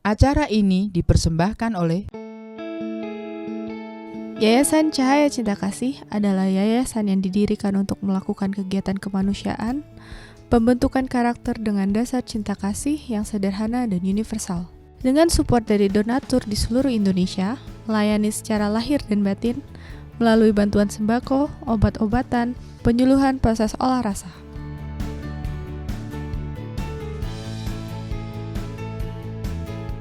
Acara ini dipersembahkan oleh Yayasan Cahaya Cinta Kasih adalah yayasan yang didirikan untuk melakukan kegiatan kemanusiaan, pembentukan karakter dengan dasar cinta kasih yang sederhana dan universal. Dengan support dari donatur di seluruh Indonesia, melayani secara lahir dan batin, melalui bantuan sembako, obat-obatan, penyuluhan proses olah rasa.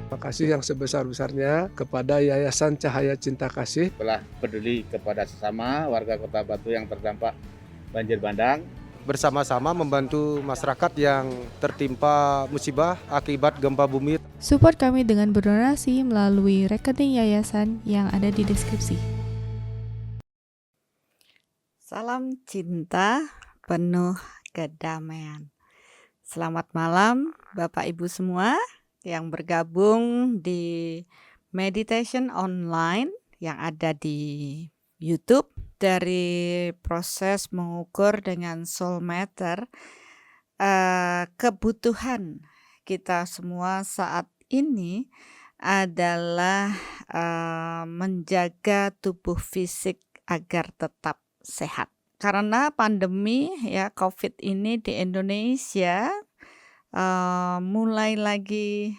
Terima kasih yang sebesar-besarnya kepada Yayasan Cahaya Cinta Kasih telah peduli kepada sesama warga Kota Batu yang terdampak banjir bandang. Bersama-sama membantu masyarakat yang tertimpa musibah akibat gempa bumi. Support kami dengan berdonasi melalui rekening yayasan yang ada di deskripsi. Salam cinta penuh kedamaian. Selamat malam Bapak Ibu semua yang bergabung di meditation online yang ada di YouTube. Dari proses mengukur dengan soul meter, kebutuhan kita semua saat ini adalah menjaga tubuh fisik agar tetap sehat. Karena pandemi ya COVID ini di Indonesia mulai lagi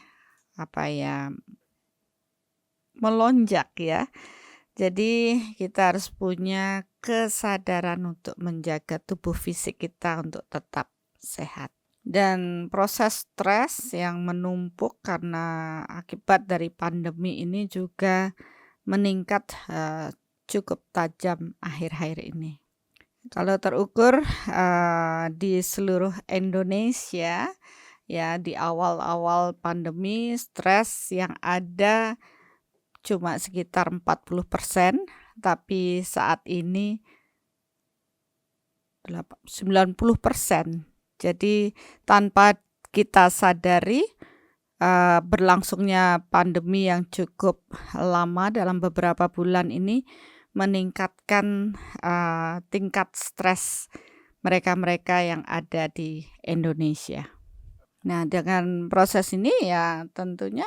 melonjak ya. Jadi kita harus punya kesadaran untuk menjaga tubuh fisik kita untuk tetap sehat. Dan proses stres yang menumpuk karena akibat dari pandemi ini juga meningkat cukup tajam akhir-akhir ini. Kalau terukur di seluruh Indonesia ya di awal-awal pandemi stres yang ada cuma sekitar 40%, tapi saat ini 90%. Jadi tanpa kita sadari berlangsungnya pandemi yang cukup lama dalam beberapa bulan ini meningkatkan tingkat stres mereka-mereka yang ada di Indonesia. Nah, dengan proses ini ya tentunya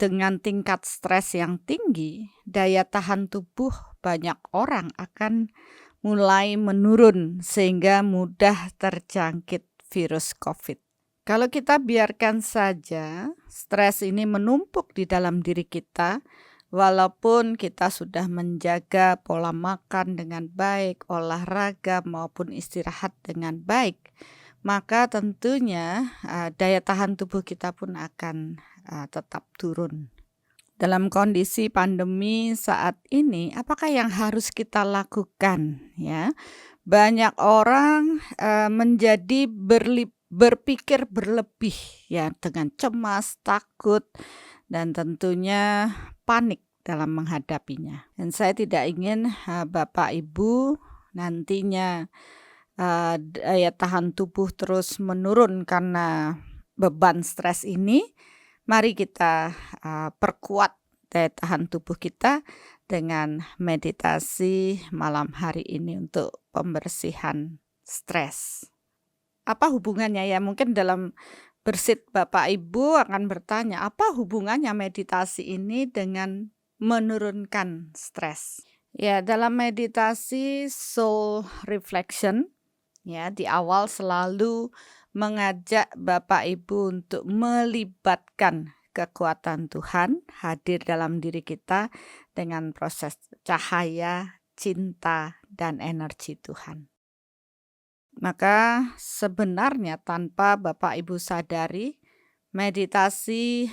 dengan tingkat stres yang tinggi, daya tahan tubuh banyak orang akan mulai menurun sehingga mudah terjangkit virus COVID. Kalau kita biarkan saja stres ini menumpuk di dalam diri kita, walaupun kita sudah menjaga pola makan dengan baik, olahraga maupun istirahat dengan baik, maka tentunya daya tahan tubuh kita pun akan tetap turun. Dalam kondisi pandemi saat ini, apakah yang harus kita lakukan? Ya, banyak orang menjadi berpikir berlebih, ya, dengan cemas, takut, dan tentunya panik dalam menghadapinya. Dan saya tidak ingin Bapak Ibu nantinya daya tahan tubuh terus menurun karena beban stres ini. Mari kita perkuat daya tahan tubuh kita dengan meditasi malam hari ini untuk pembersihan stres. Apa hubungannya ya? Mungkin dalam bersit Bapak Ibu akan bertanya, apa hubungannya meditasi ini dengan menurunkan stres? Ya, dalam meditasi soul reflection, ya di awal selalu mengajak Bapak Ibu untuk melibatkan kekuatan Tuhan hadir dalam diri kita dengan proses cahaya, cinta, dan energi Tuhan. Maka sebenarnya tanpa Bapak Ibu sadari, meditasi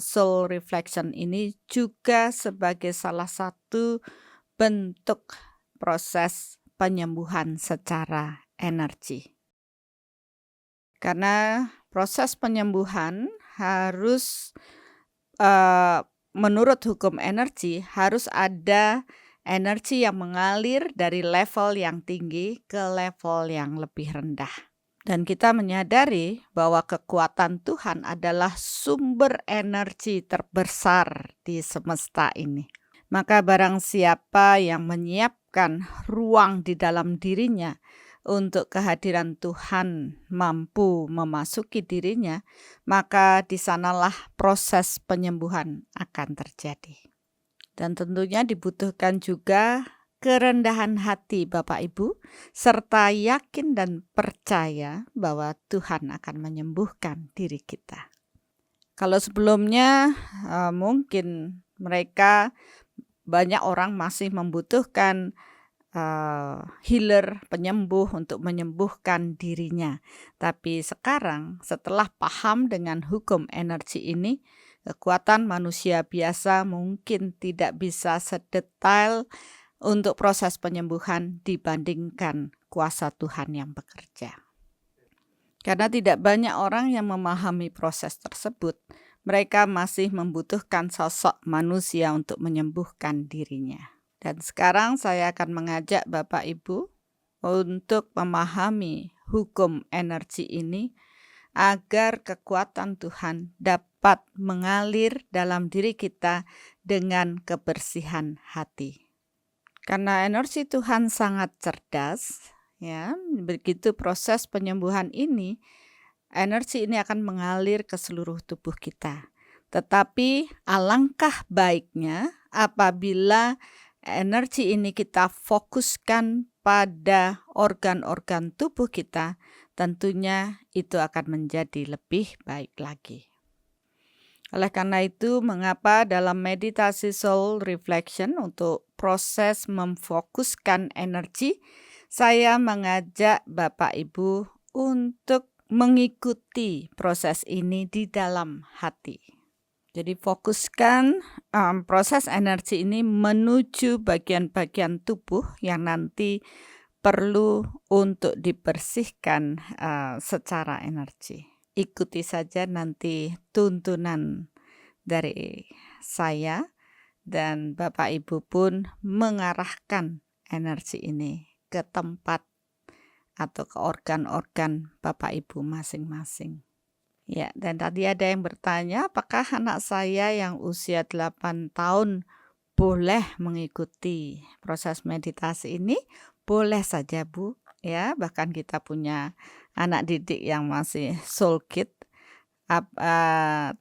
soul reflection ini juga sebagai salah satu bentuk proses penyembuhan secara energi. Karena proses penyembuhan harus menurut hukum energi harus ada energi yang mengalir dari level yang tinggi ke level yang lebih rendah. Dan kita menyadari bahwa kekuatan Tuhan adalah sumber energi terbesar di semesta ini. Maka barang siapa yang menyiapkan ruang di dalam dirinya untuk kehadiran Tuhan mampu memasuki dirinya, maka di sanalah proses penyembuhan akan terjadi. Dan tentunya dibutuhkan juga kerendahan hati Bapak Ibu, serta yakin dan percaya bahwa Tuhan akan menyembuhkan diri kita. Kalau sebelumnya mungkin mereka banyak orang masih membutuhkan healer, penyembuh untuk menyembuhkan dirinya. Tapi sekarang setelah paham dengan hukum energi ini, kekuatan manusia biasa mungkin tidak bisa sedetail untuk proses penyembuhan dibandingkan kuasa Tuhan yang bekerja. Karena tidak banyak orang yang memahami proses tersebut, mereka masih membutuhkan sosok manusia untuk menyembuhkan dirinya. Dan sekarang saya akan mengajak Bapak Ibu untuk memahami hukum energi ini agar kekuatan Tuhan dapat mengalir dalam diri kita dengan kebersihan hati. Karena energi Tuhan sangat cerdas, ya, begitu proses penyembuhan ini, energi ini akan mengalir ke seluruh tubuh kita. Tetapi alangkah baiknya apabila energi ini kita fokuskan pada organ-organ tubuh kita, tentunya itu akan menjadi lebih baik lagi. Oleh karena itu, mengapa dalam meditasi soul reflection untuk proses memfokuskan energi, saya mengajak Bapak Ibu untuk mengikuti proses ini di dalam hati. Jadi fokuskan proses energi ini menuju bagian-bagian tubuh yang nanti perlu untuk dibersihkan secara energi. Ikuti saja nanti tuntunan dari saya dan Bapak Ibu pun mengarahkan energi ini ke tempat atau ke organ-organ Bapak Ibu masing-masing. Ya, dan tadi ada yang bertanya, apakah anak saya yang usia 8 tahun boleh mengikuti proses meditasi ini? Boleh saja, Bu. Ya, bahkan kita punya anak didik yang masih soul kid.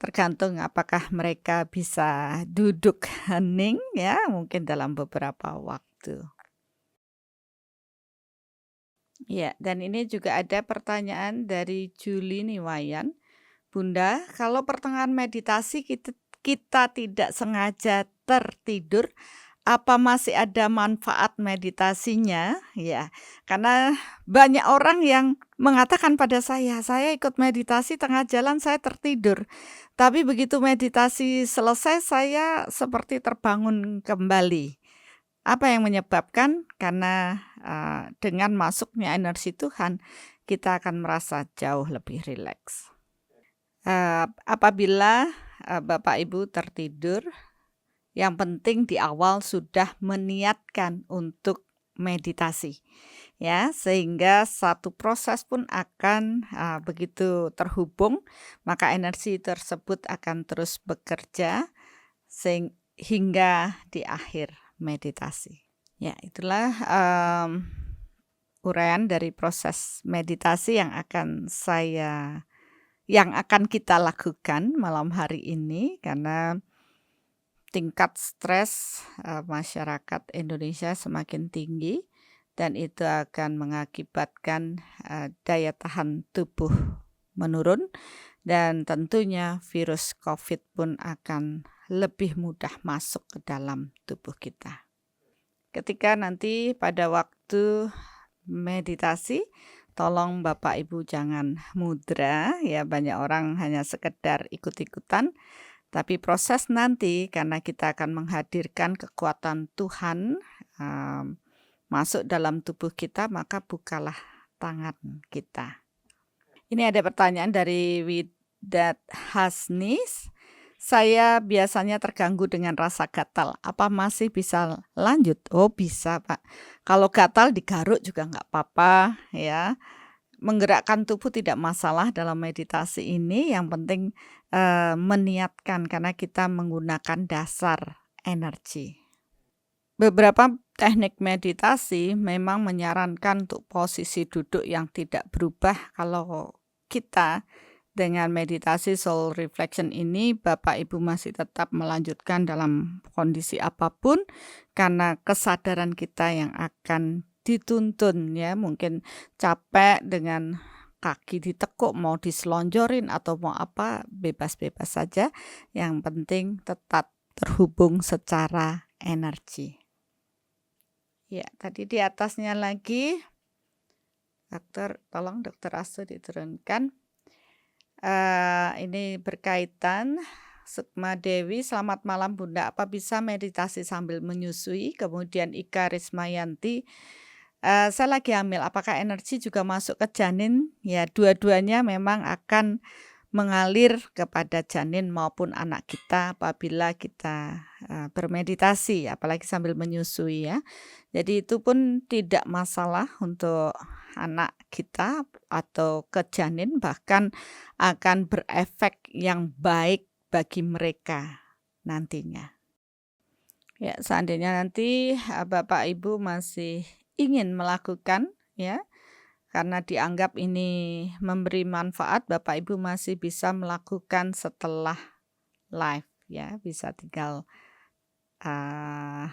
Tergantung apakah mereka bisa duduk hening, ya, mungkin dalam beberapa waktu. Ya, dan ini juga ada pertanyaan dari Julie Niwayan. Bunda, kalau pertengahan meditasi kita tidak sengaja tertidur, apa masih ada manfaat meditasinya? Ya, karena banyak orang yang mengatakan pada saya ikut meditasi tengah jalan saya tertidur. Tapi begitu meditasi selesai saya seperti terbangun kembali. Apa yang menyebabkan? Karena dengan masuknya energi Tuhan, kita akan merasa jauh lebih rileks. Apabila Bapak Ibu tertidur, yang penting di awal sudah meniatkan untuk meditasi, ya, sehingga satu proses pun akan begitu terhubung, maka energi tersebut akan terus bekerja hingga di akhir meditasi. Ya, itulah uraian dari proses meditasi yang akan kita lakukan malam hari ini, karena tingkat stres masyarakat Indonesia semakin tinggi dan itu akan mengakibatkan daya tahan tubuh menurun dan tentunya virus COVID pun akan lebih mudah masuk ke dalam tubuh kita. Ketika nanti pada waktu meditasi, tolong Bapak Ibu jangan mudra, ya, banyak orang hanya sekedar ikut-ikutan, tapi proses nanti karena kita akan menghadirkan kekuatan Tuhan masuk dalam tubuh kita, maka bukalah tangan kita. Ini ada pertanyaan dari Widat Hasnis. Saya biasanya terganggu dengan rasa gatal. Apa masih bisa lanjut? Oh, bisa, Pak. Kalau gatal digaruk juga nggak apa-apa, ya. Menggerakkan tubuh tidak masalah dalam meditasi ini. Yang penting meniatkan karena kita menggunakan dasar energi. Beberapa teknik meditasi memang menyarankan untuk posisi duduk yang tidak berubah. Kalau kita dengan meditasi soul reflection ini, Bapak Ibu masih tetap melanjutkan dalam kondisi apapun, karena kesadaran kita yang akan dituntun ya, mungkin capek dengan kaki ditekuk, mau diselonjorin atau mau apa, bebas-bebas saja. Yang penting tetap terhubung secara energi. Ya, tadi di atasnya lagi, tolong Dokter Astu diturunkan. Ini berkaitan, Sukma Dewi, selamat malam Bunda, apa bisa meditasi sambil menyusui? Kemudian Ika Rismayanti, saya lagi hamil, apakah energi juga masuk ke janin? Ya, dua-duanya memang akan mengalir kepada janin maupun anak kita apabila kita bermeditasi, apalagi sambil menyusui ya. Jadi itu pun tidak masalah untuk anak kita atau ke janin, bahkan akan berefek yang baik bagi mereka nantinya. Ya, seandainya nanti Bapak Ibu masih ingin melakukan ya, karena dianggap ini memberi manfaat, Bapak Ibu masih bisa melakukan setelah live ya, bisa tinggal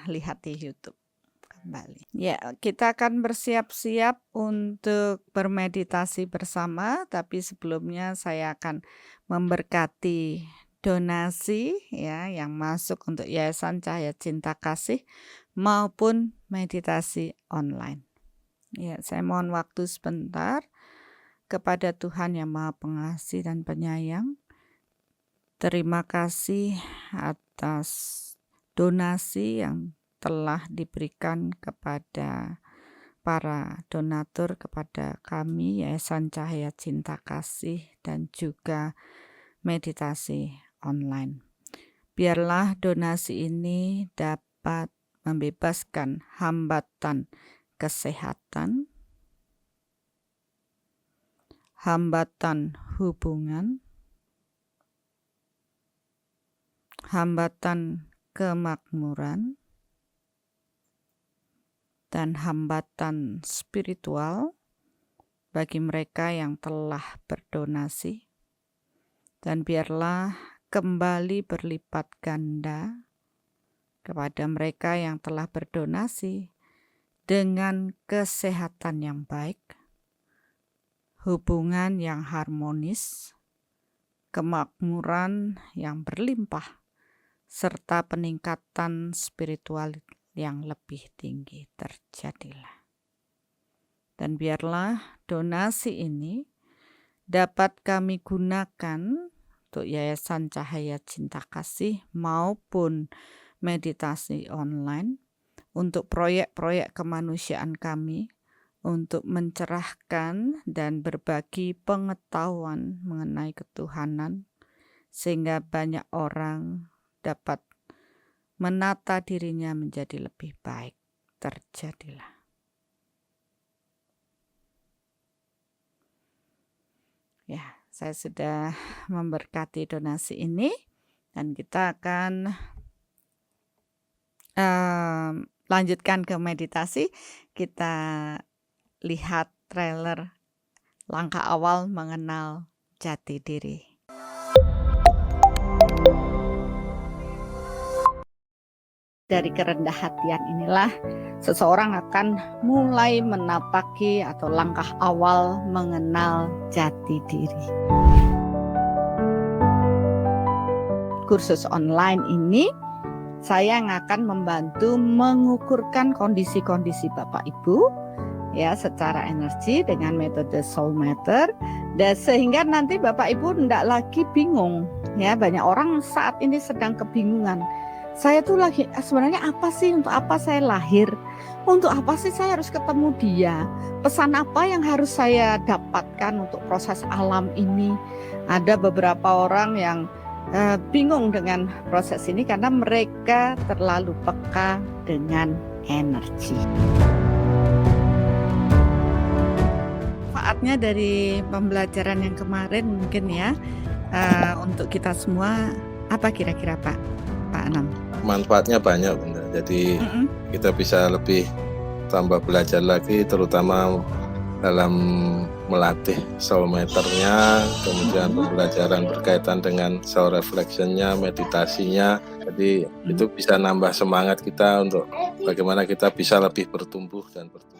lihat di YouTube kembali. Ya, kita akan bersiap-siap untuk bermeditasi bersama, tapi sebelumnya saya akan memberkati donasi ya yang masuk untuk Yayasan Cahaya Cinta Kasih maupun meditasi online. Ya, saya mohon waktu sebentar kepada Tuhan yang Maha Pengasih dan Penyayang. Terima kasih atas donasi yang telah diberikan kepada para donatur, kepada kami Yayasan Cahaya Cinta Kasih dan juga meditasi online. Biarlah donasi ini dapat membebaskan hambatan kesehatan, hambatan hubungan, hambatan kemakmuran, dan hambatan spiritual bagi mereka yang telah berdonasi. Dan biarlah kembali berlipat ganda kepada mereka yang telah berdonasi dengan kesehatan yang baik, hubungan yang harmonis, kemakmuran yang berlimpah, serta peningkatan spiritual yang lebih tinggi terjadilah. Dan biarlah donasi ini dapat kami gunakan untuk Yayasan Cahaya Cinta Kasih maupun meditasi online, untuk proyek-proyek kemanusiaan kami, untuk mencerahkan dan berbagi pengetahuan mengenai ketuhanan, sehingga banyak orang dapat menata dirinya menjadi lebih baik. Terjadilah. Ya, saya sudah memberkati donasi ini dan kita akan lanjutkan ke meditasi. Kita lihat trailer langkah awal mengenal jati diri. Dari kerendah hatian inilah seseorang akan mulai menapaki atau langkah awal mengenal jati diri. Kursus online ini saya yang akan membantu mengukurkan kondisi-kondisi Bapak Ibu ya secara energi dengan metode Soul Matter, dan sehingga nanti Bapak Ibu tidak lagi bingung ya. Banyak orang saat ini sedang kebingungan. Saya tuh lagi sebenarnya apa sih, untuk apa saya lahir, untuk apa sih saya harus ketemu dia, pesan apa yang harus saya dapatkan untuk proses alam ini. Ada beberapa orang yang bingung dengan proses ini karena mereka terlalu peka dengan energi. Manfaatnya dari pembelajaran yang kemarin mungkin ya, untuk kita semua apa kira-kira Pak Anam? Manfaatnya banyak, Bunda. Jadi kita bisa lebih tambah belajar lagi, terutama dalam melatih soul meternya, kemudian pembelajaran berkaitan dengan soul reflectionnya, meditasinya. Jadi itu bisa nambah semangat kita untuk bagaimana kita bisa lebih bertumbuh dan bertumbuh.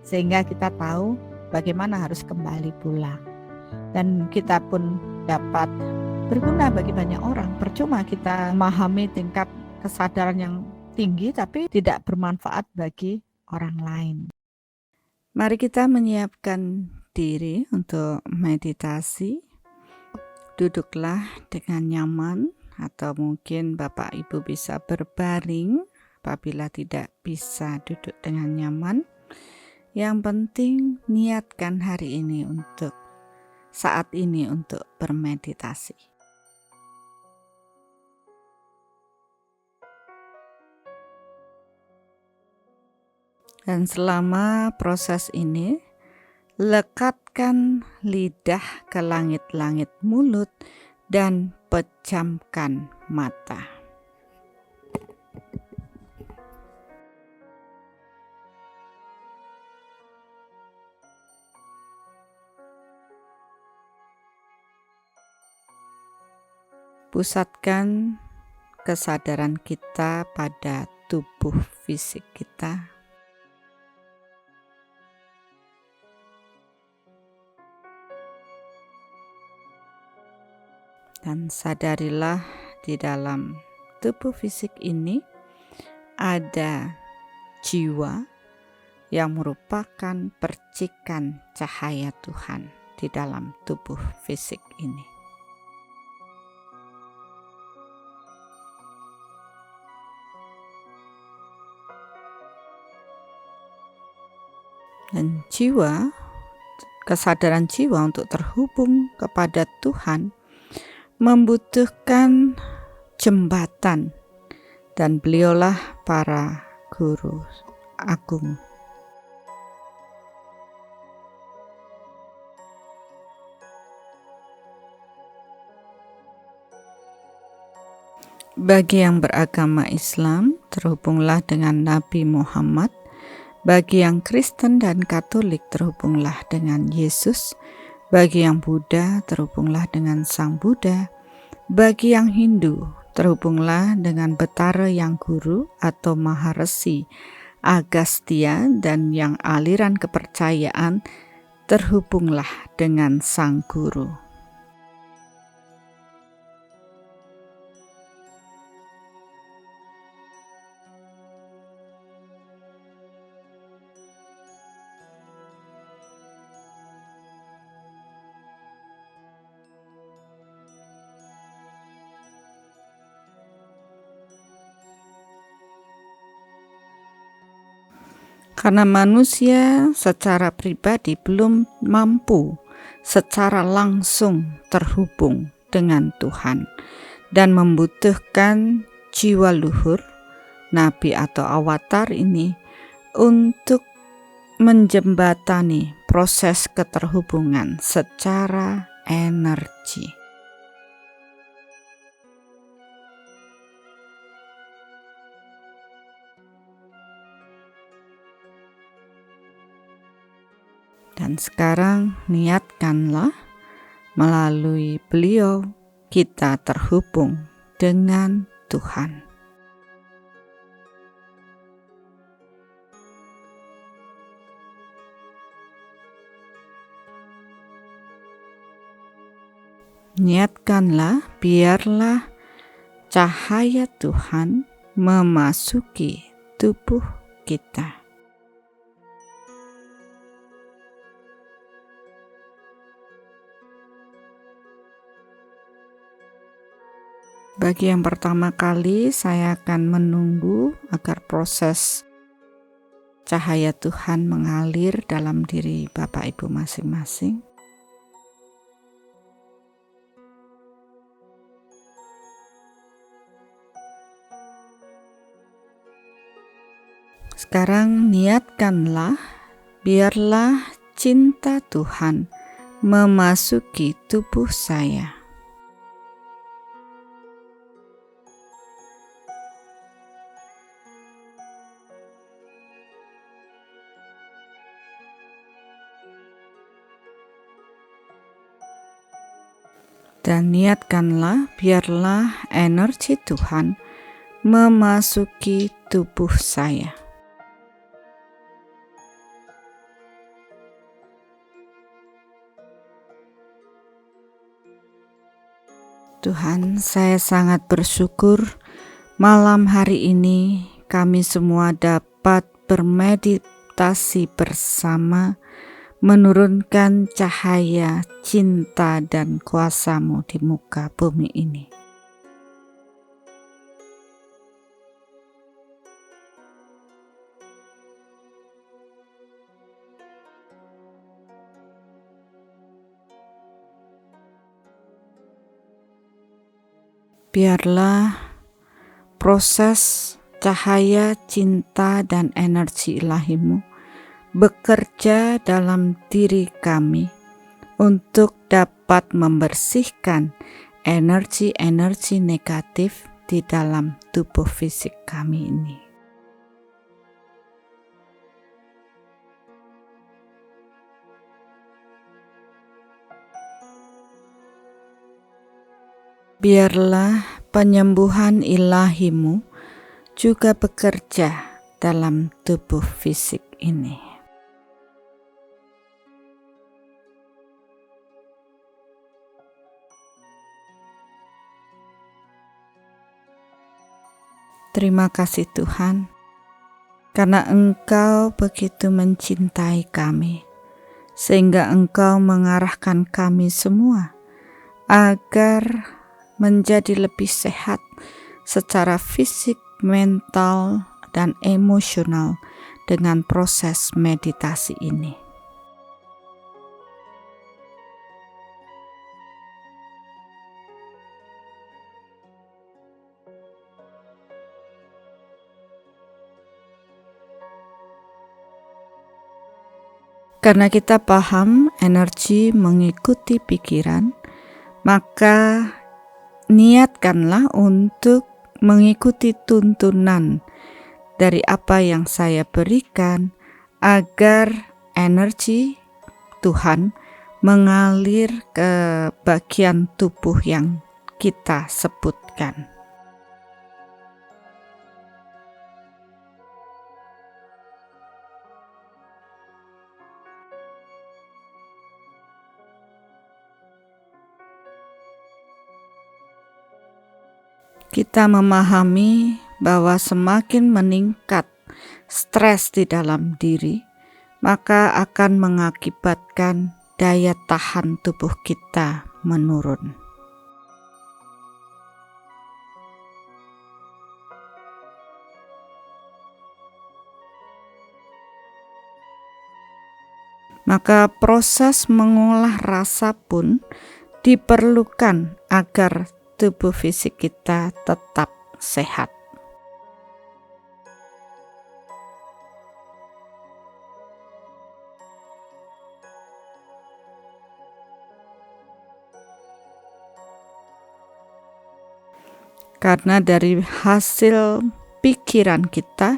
Sehingga kita tahu bagaimana harus kembali pulang. Dan kita pun dapat berguna bagi banyak orang. Percuma kita memahami tingkat kesadaran yang tinggi tapi tidak bermanfaat bagi orang lain. Mari kita menyiapkan diri untuk meditasi. Duduklah dengan nyaman atau mungkin Bapak Ibu bisa berbaring apabila tidak bisa duduk dengan nyaman. Yang penting niatkan hari ini untuk saat ini untuk bermeditasi. Dan selama proses ini, lekatkan lidah ke langit-langit mulut dan pejamkan mata. Pusatkan kesadaran kita pada tubuh fisik kita. Dan sadarilah di dalam tubuh fisik ini ada jiwa yang merupakan percikan cahaya Tuhan di dalam tubuh fisik ini. Dan jiwa, kesadaran jiwa untuk terhubung kepada Tuhan membutuhkan jembatan, dan beliaulah para guru agung. Bagi yang beragama Islam, terhubunglah dengan Nabi Muhammad. Bagi yang Kristen dan Katolik, terhubunglah dengan Yesus. Bagi yang Buddha, terhubunglah dengan Sang Buddha. Bagi yang Hindu, terhubunglah dengan Betara Yang Guru atau Maharesi Agastya, dan yang aliran kepercayaan, terhubunglah dengan Sang Guru. Karena manusia secara pribadi belum mampu secara langsung terhubung dengan Tuhan dan membutuhkan jiwa luhur, nabi atau avatar ini untuk menjembatani proses keterhubungan secara energi. Dan sekarang niatkanlah melalui beliau kita terhubung dengan Tuhan. Niatkanlah biarlah cahaya Tuhan memasuki tubuh kita. Bagi yang pertama kali, saya akan menunggu agar proses cahaya Tuhan mengalir dalam diri Bapak Ibu masing-masing. Sekarang niatkanlah, biarlah cinta Tuhan memasuki tubuh saya. Dan niatkanlah, biarlah energi Tuhan memasuki tubuh saya. Tuhan, saya sangat bersyukur malam hari ini kami semua dapat bermeditasi bersama, menurunkan cahaya, cinta, dan kuasa-Mu di muka bumi ini. Biarlah proses cahaya, cinta, dan energi ilahi-Mu bekerja dalam diri kami untuk dapat membersihkan energi-energi negatif di dalam tubuh fisik kami ini. Biarlah penyembuhan ilahi-Mu juga bekerja dalam tubuh fisik ini. Terima kasih Tuhan, karena Engkau begitu mencintai kami, sehingga Engkau mengarahkan kami semua agar menjadi lebih sehat secara fisik, mental, dan emosional dengan proses meditasi ini. Karena kita paham energi mengikuti pikiran, maka niatkanlah untuk mengikuti tuntunan dari apa yang saya berikan agar energi Tuhan mengalir ke bagian tubuh yang kita sebutkan. Kita memahami bahwa semakin meningkat stres di dalam diri, maka akan mengakibatkan daya tahan tubuh kita menurun. Maka proses mengolah rasa pun diperlukan agar tubuh fisik kita tetap sehat. Karena dari hasil pikiran kita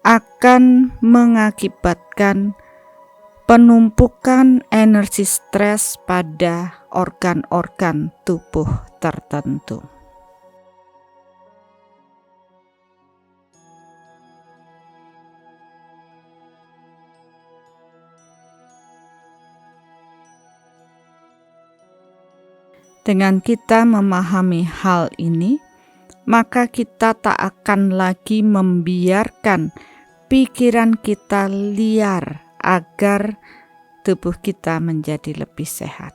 akan mengakibatkan penumpukan energi stres pada organ-organ tubuh tertentu. Dengan kita memahami hal ini, maka kita tak akan lagi membiarkan pikiran kita liar agar tubuh kita menjadi lebih sehat.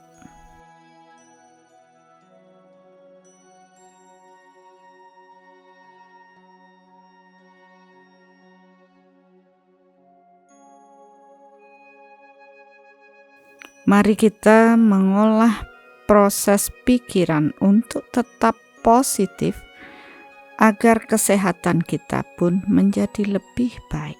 Mari kita mengolah proses pikiran untuk tetap positif agar kesehatan kita pun menjadi lebih baik.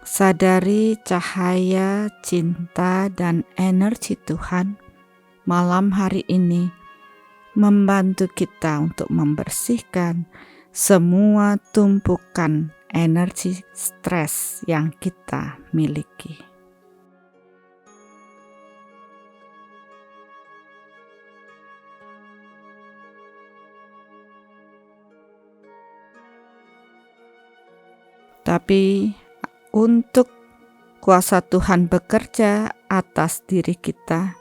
Sadari cahaya, cinta, dan energi Tuhan malam hari ini membantu kita untuk membersihkan semua tumpukan energi stres yang kita miliki. Tapi untuk kuasa Tuhan bekerja atas diri kita,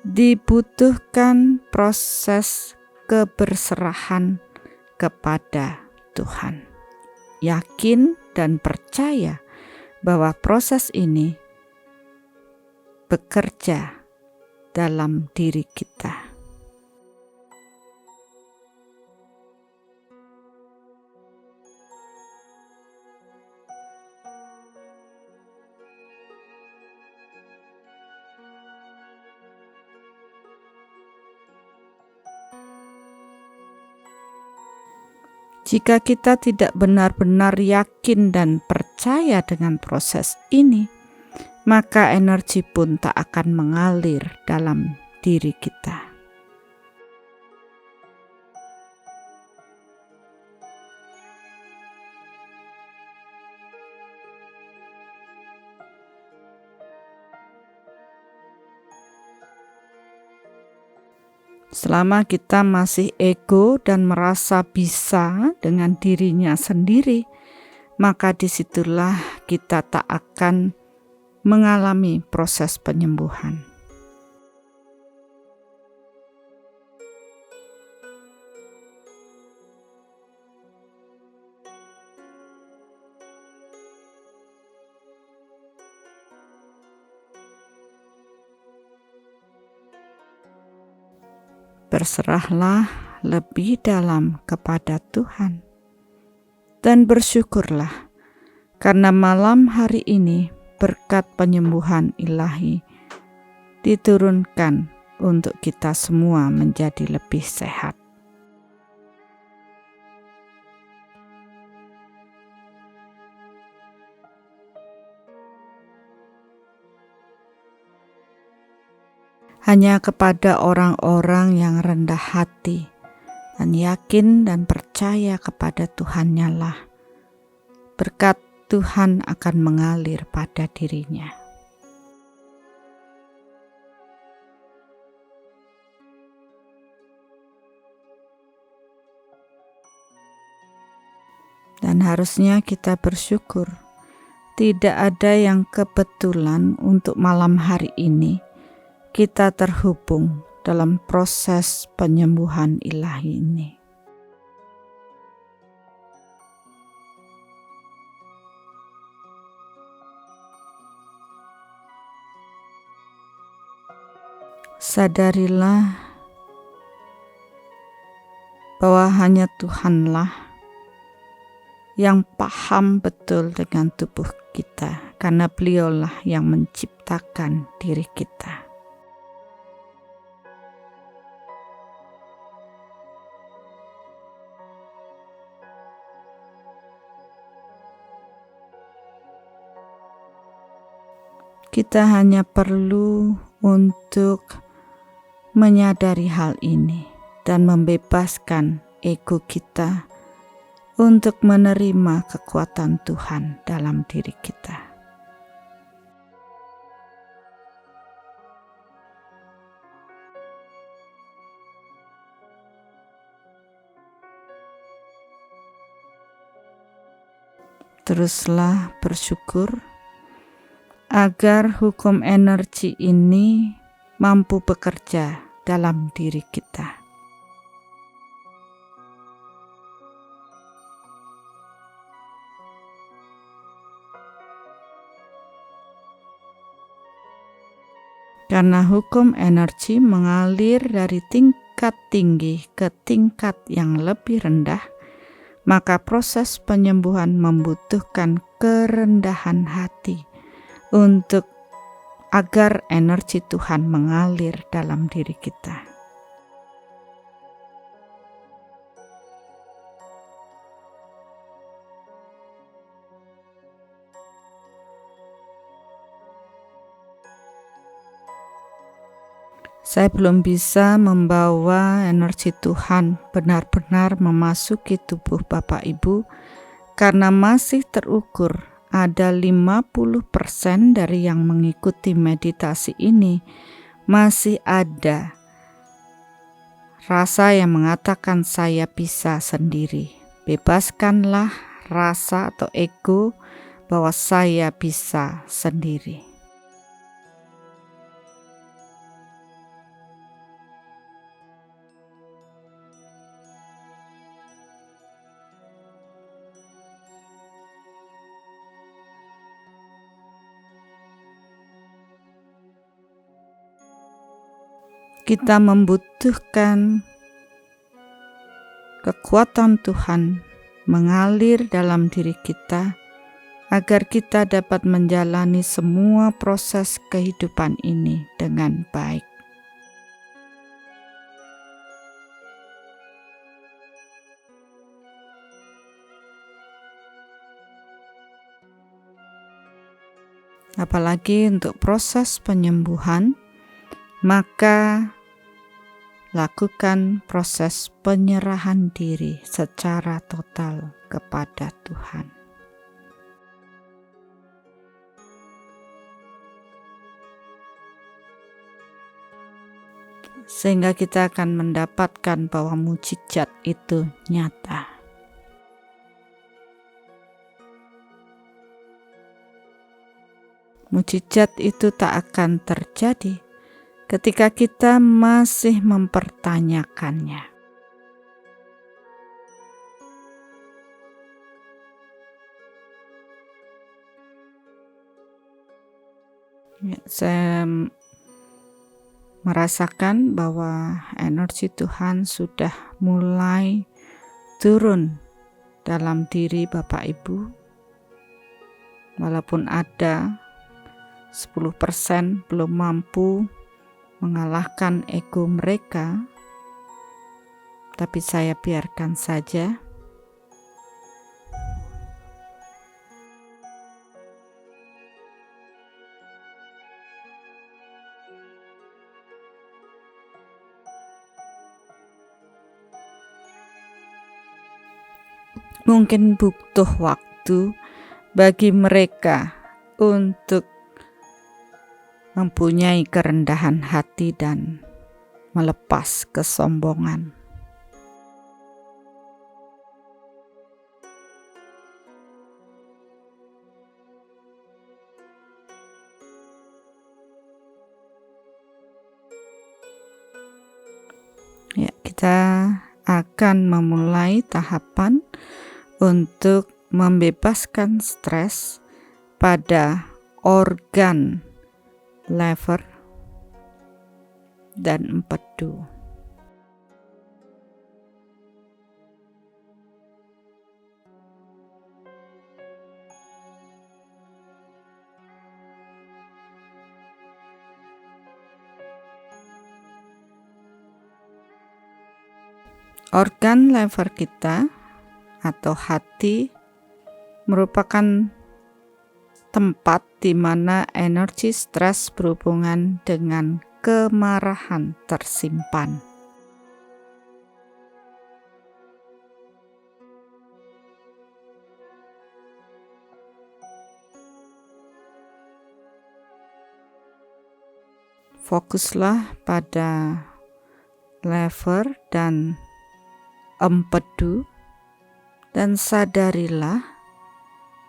dibutuhkan proses keberserahan kepada Tuhan. Yakin dan percaya bahwa proses ini bekerja dalam diri kita. Jika kita tidak benar-benar yakin dan percaya dengan proses ini, maka energi pun tak akan mengalir dalam diri kita. Selama kita masih ego dan merasa bisa dengan dirinya sendiri, maka disitulah kita tak akan mengalami proses penyembuhan. Berserahlah lebih dalam kepada Tuhan dan bersyukurlah karena malam hari ini berkat penyembuhan ilahi diturunkan untuk kita semua menjadi lebih sehat. Hanya kepada orang-orang yang rendah hati dan yakin dan percaya kepada Tuhannya lah berkat Tuhan akan mengalir pada dirinya. Dan harusnya kita bersyukur tidak ada yang kebetulan untuk malam hari ini kita terhubung dalam proses penyembuhan ilahi ini. Sadarilah bahwa hanya Tuhanlah yang paham betul dengan tubuh kita, karena Beliaulah yang menciptakan diri kita. Kita hanya perlu untuk menyadari hal ini dan membebaskan ego kita untuk menerima kekuatan Tuhan dalam diri kita. Teruslah bersyukur agar hukum energi ini mampu bekerja dalam diri kita. Karena hukum energi mengalir dari tingkat tingkat tinggi ke tingkat yang lebih rendah, maka proses penyembuhan membutuhkan kerendahan hati untuk agar energi Tuhan mengalir dalam diri kita. Saya belum bisa membawa energi Tuhan benar-benar memasuki tubuh Bapak Ibu karena masih terukur ada 50% dari yang mengikuti meditasi ini masih ada rasa yang mengatakan saya bisa sendiri. Bebaskanlah rasa atau ego bahwa saya bisa sendiri. Kita membutuhkan kekuatan Tuhan mengalir dalam diri kita agar kita dapat menjalani semua proses kehidupan ini dengan baik. Apalagi untuk proses penyembuhan, maka lakukan proses penyerahan diri secara total kepada Tuhan. Sehingga kita akan mendapatkan bahwa mukjizat itu nyata. Mukjizat itu tak akan terjadi ketika kita masih mempertanyakannya. Ya, saya merasakan bahwa energi Tuhan sudah mulai turun dalam diri Bapak Ibu. Walaupun ada 10% belum mampu mengalahkan ego mereka, tapi saya biarkan saja. Mungkin butuh waktu bagi mereka untuk mempunyai kerendahan hati dan melepas kesombongan. Ya, kita akan memulai tahapan untuk membebaskan stres pada organ lever dan empedu. Organ lever kita atau hati merupakan tempat di mana energi stres berhubungan dengan kemarahan tersimpan. Fokuslah pada lever dan empedu dan sadarilah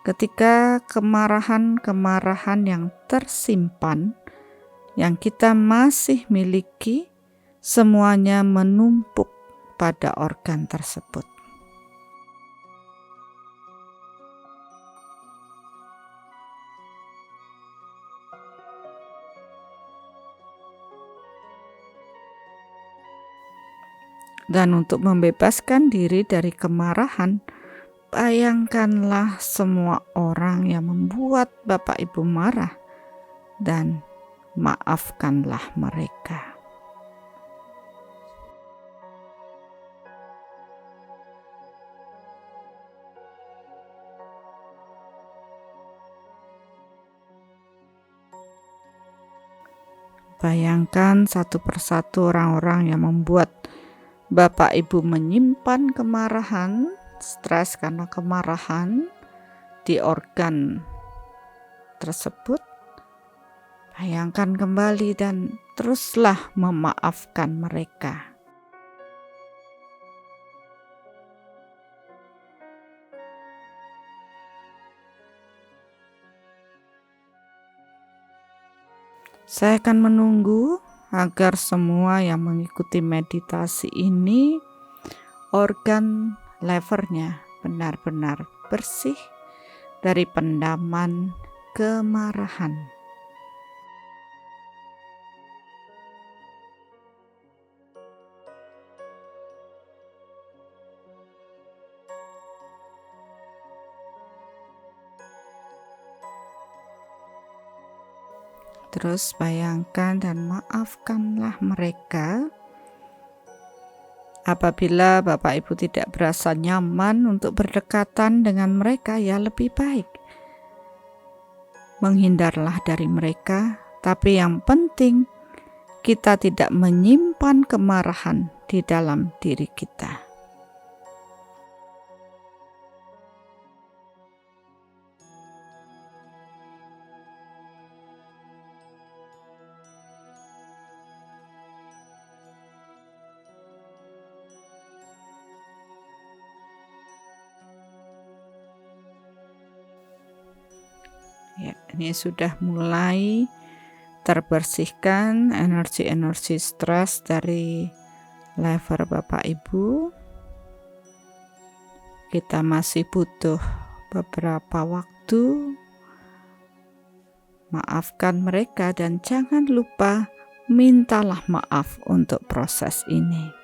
ketika kemarahan-kemarahan yang tersimpan yang kita masih miliki semuanya menumpuk pada organ tersebut. Dan untuk membebaskan diri dari kemarahan, bayangkanlah semua orang yang membuat Bapak Ibu marah dan maafkanlah mereka. Bayangkan satu persatu orang-orang yang membuat Bapak Ibu menyimpan kemarahan, stres karena kemarahan di organ tersebut. Bayangkan kembali dan teruslah memaafkan mereka. Saya akan menunggu agar semua yang mengikuti meditasi ini organ levernya benar-benar bersih dari pendaman kemarahan. Terus bayangkan dan maafkanlah mereka. Apabila Bapak Ibu tidak berasa nyaman untuk berdekatan dengan mereka, ya lebih baik menghindarlah dari mereka. Tapi yang penting kita tidak menyimpan kemarahan di dalam diri kita. Ya, ini sudah mulai terbersihkan energi-energi stres dari lever Bapak Ibu. Kita masih butuh beberapa waktu. Maafkan mereka dan jangan lupa mintalah maaf untuk proses ini.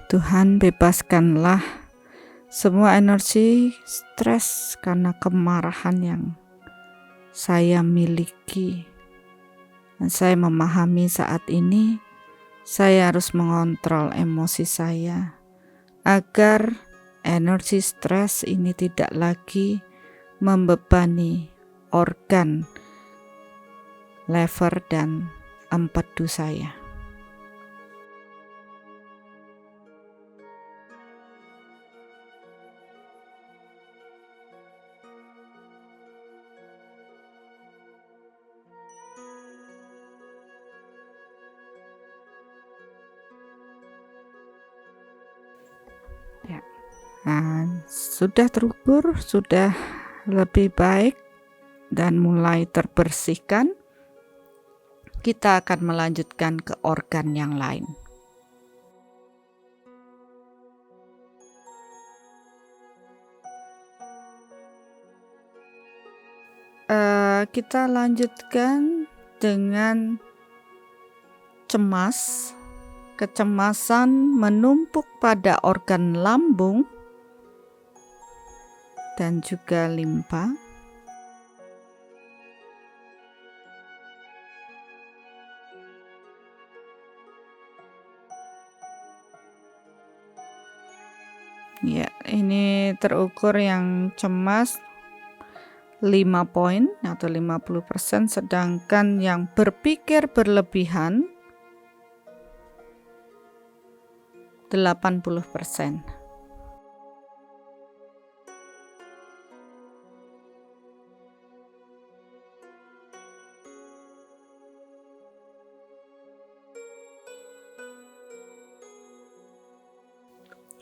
Tuhan, bebaskanlah semua energi stres karena kemarahan yang saya miliki. Dan saya memahami saat ini saya harus mengontrol emosi saya agar energi stres ini tidak lagi membebani organ lever dan empedu saya. Ya. Nah, sudah terukur, sudah lebih baik dan mulai terbersihkan. Kita akan melanjutkan ke organ yang lain. Kita lanjutkan dengan cemas. Kecemasan menumpuk pada organ lambung dan juga limpa. Ya, ini terukur yang cemas 5 poin atau 50%, sedangkan yang berpikir berlebihan 80%.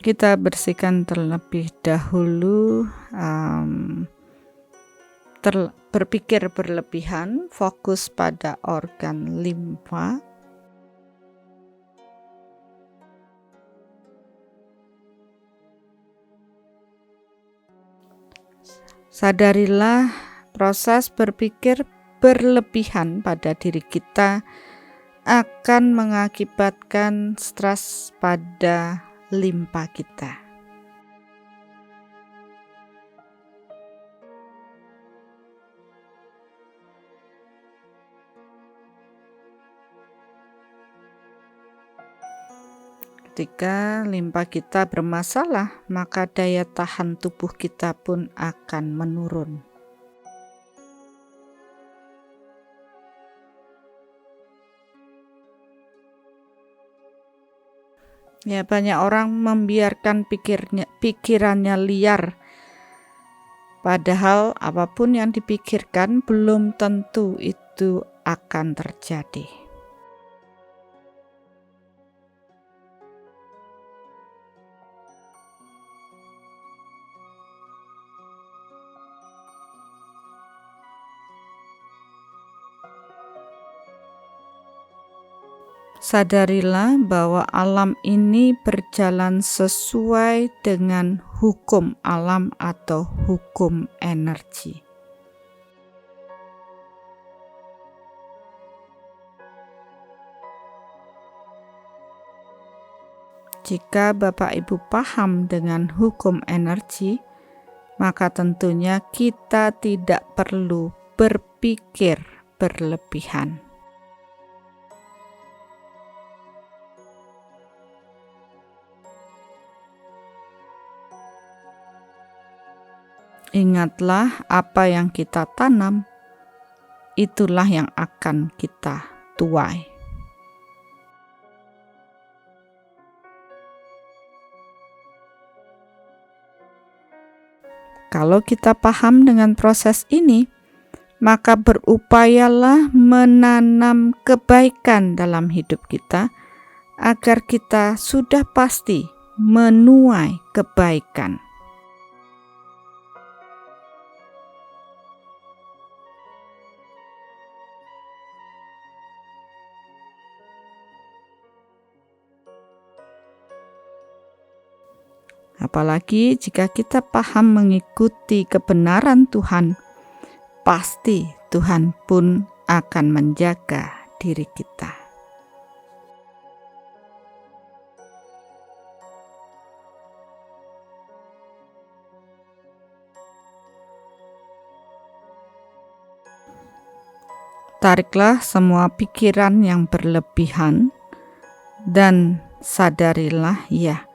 Kita bersihkan terlebih dahulu berpikir berlebihan, fokus pada organ limfa. Sadarilah proses berpikir berlebihan pada diri kita akan mengakibatkan stres pada limpa kita. Ketika limpa kita bermasalah, maka daya tahan tubuh kita pun akan menurun. Ya, banyak orang membiarkan pikirannya liar. Padahal apapun yang dipikirkan belum tentu itu akan terjadi. Sadarilah bahwa alam ini berjalan sesuai dengan hukum alam atau hukum energi. Jika Bapak Ibu paham dengan hukum energi, maka tentunya kita tidak perlu berpikir berlebihan. Ingatlah, apa yang kita tanam, itulah yang akan kita tuai. Kalau kita paham dengan proses ini, maka berupayalah menanam kebaikan dalam hidup kita, agar kita sudah pasti menuai kebaikan. Apalagi jika kita paham mengikuti kebenaran Tuhan, pasti Tuhan pun akan menjaga diri kita. Tariklah semua pikiran yang berlebihan dan sadarilah, ya,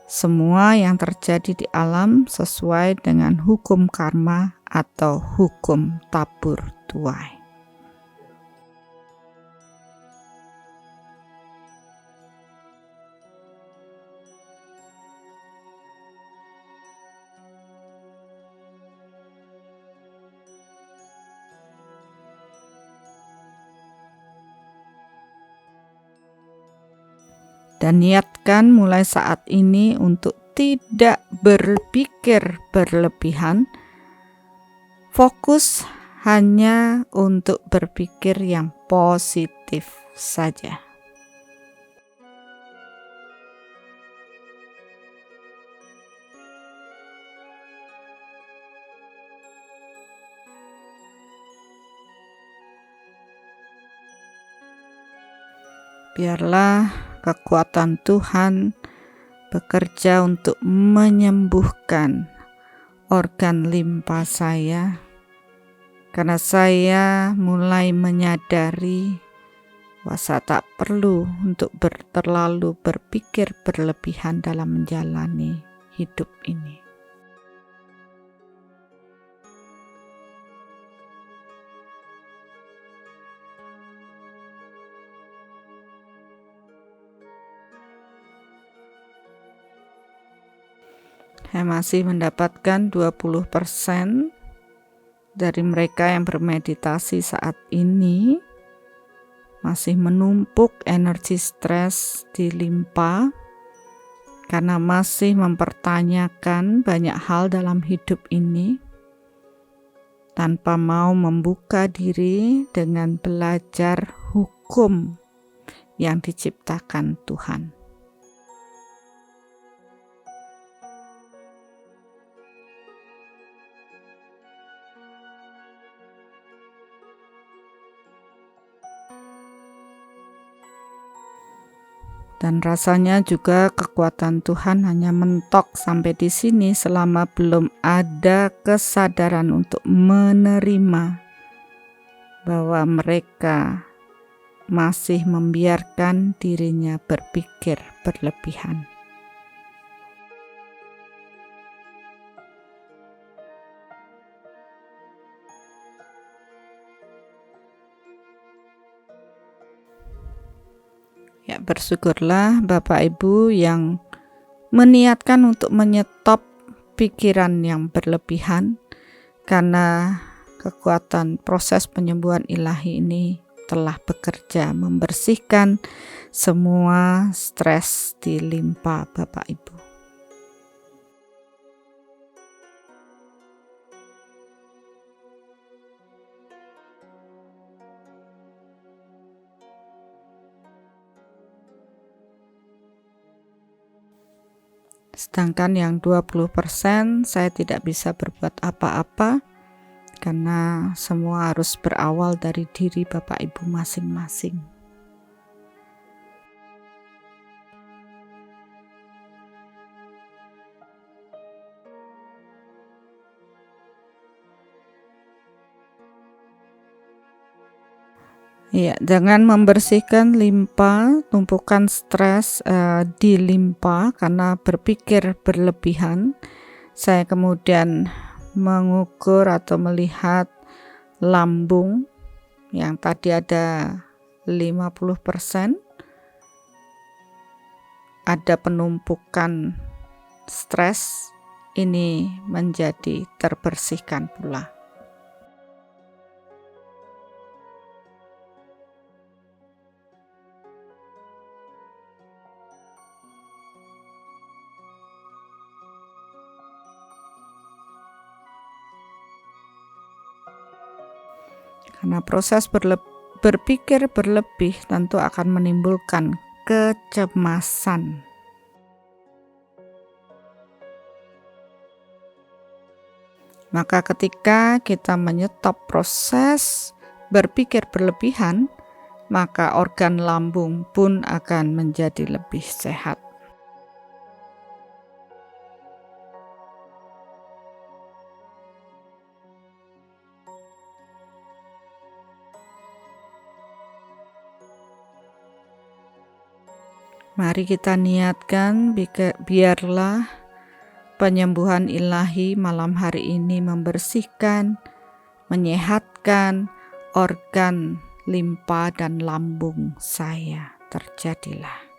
semua yang terjadi di alam sesuai dengan hukum karma atau hukum tabur tuai. Dan niatkan mulai saat ini untuk tidak berpikir berlebihan, fokus hanya untuk berpikir yang positif saja. Biarlah kekuatan Tuhan bekerja untuk menyembuhkan organ limpa saya, karena saya mulai menyadari bahwa saya tak perlu untuk terlalu berpikir berlebihan dalam menjalani hidup ini. Saya masih mendapatkan 20% dari mereka yang bermeditasi saat ini masih menumpuk energi stres di limpa karena masih mempertanyakan banyak hal dalam hidup ini tanpa mau membuka diri dengan belajar hukum yang diciptakan Tuhan. Dan rasanya juga kekuatan Tuhan hanya mentok sampai di sini selama belum ada kesadaran untuk menerima bahwa mereka masih membiarkan dirinya berpikir berlebihan. Ya, bersyukurlah Bapak Ibu yang meniatkan untuk menyetop pikiran yang berlebihan, karena kekuatan proses penyembuhan ilahi ini telah bekerja membersihkan semua stres di limpa Bapak Ibu. Sedangkan yang 20% saya tidak bisa berbuat apa-apa, karena semua harus berawal dari diri Bapak Ibu masing-masing. Ya, dengan membersihkan limpa, tumpukan stres di limpa karena berpikir berlebihan, saya kemudian mengukur atau melihat lambung yang tadi ada 50%, ada penumpukan stres, ini menjadi terbersihkan pula. Karena proses berpikir berlebih tentu akan menimbulkan kecemasan. Maka ketika kita menyetop proses berpikir berlebihan, maka organ lambung pun akan menjadi lebih sehat. Mari kita niatkan, biarlah penyembuhan ilahi malam hari ini membersihkan, menyehatkan organ limpa dan lambung saya. Terjadilah.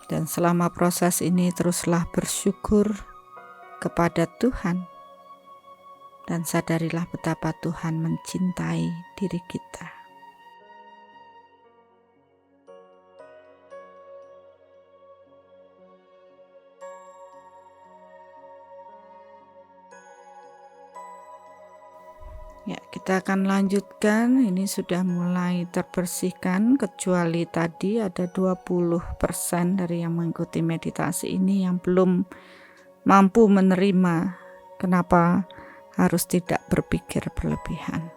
Dan selama proses ini teruslah bersyukur kepada Tuhan dan sadarilah betapa Tuhan mencintai diri kita. Ya, kita akan lanjutkan. Ini sudah mulai terbersihkan, kecuali tadi ada 20% dari yang mengikuti meditasi ini yang belum mampu menerima kenapa harus tidak berpikir berlebihan.